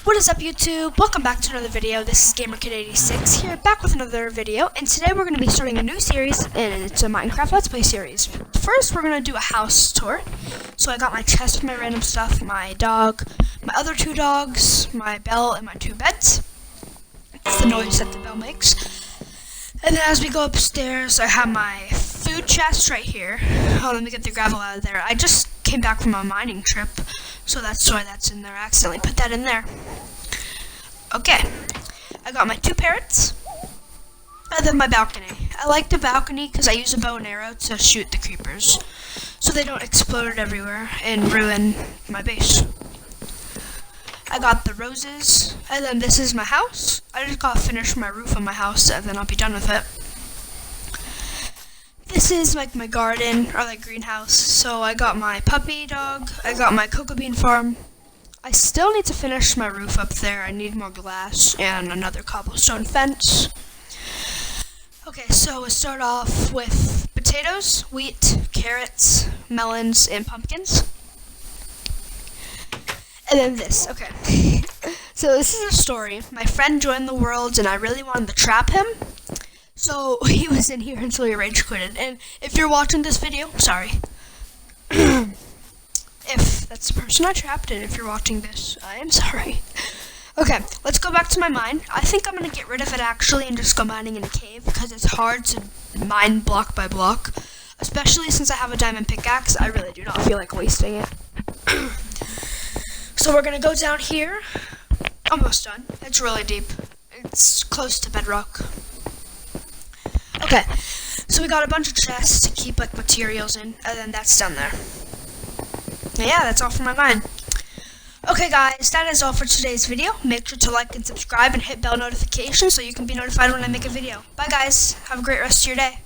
What is up, YouTube? Welcome back to another video. This is GamerKid86 here, back with another video, and today we're going to be starting a new series, and it's a Minecraft Let's Play series. First, we're going to do a house tour. So I got my chest with my random stuff, my dog, my other two dogs, my bell, and my two beds. It's the noise that the bell makes. And then as we go upstairs, I have my food chest right here. Oh, let me get the gravel out of there. I just came back from a mining trip, so that's why that's in there. I accidentally put that in there. Okay, I got my two parrots, and then my balcony. I like the balcony because I use a bow and arrow to shoot the creepers, so they don't explode everywhere and ruin my base. I got the roses, and then this is my house. I just got to finish my roof on my house, and then I'll be done with it. This is like my garden, or like greenhouse. So I got my puppy dog, I got my cocoa bean farm. I still need to finish my roof up there. I need more glass and another cobblestone fence. Okay, so we'll start off with potatoes, wheat, carrots, melons, and pumpkins. And then this, okay. So this is a story. My friend joined the world and I really wanted to trap him. So he was in here until he rage quitted. And if you're watching this video, sorry. If that's the person I trapped, and if you're watching this, I am sorry. Okay, let's go back to my mine. I think I'm going to get rid of it actually and just go mining in a cave because it's hard to mine block by block. Especially since I have a diamond pickaxe, I really do not feel like wasting it. So we're going to go down here. Almost done. It's really deep. It's close to bedrock. Okay, so we got a bunch of chests to keep like materials in, and then that's down there. Yeah, that's all for my mine. Okay guys, that is all for today's video. Make sure to like and subscribe and hit bell notifications so you can be notified when I make a video. Bye guys, have a great rest of your day.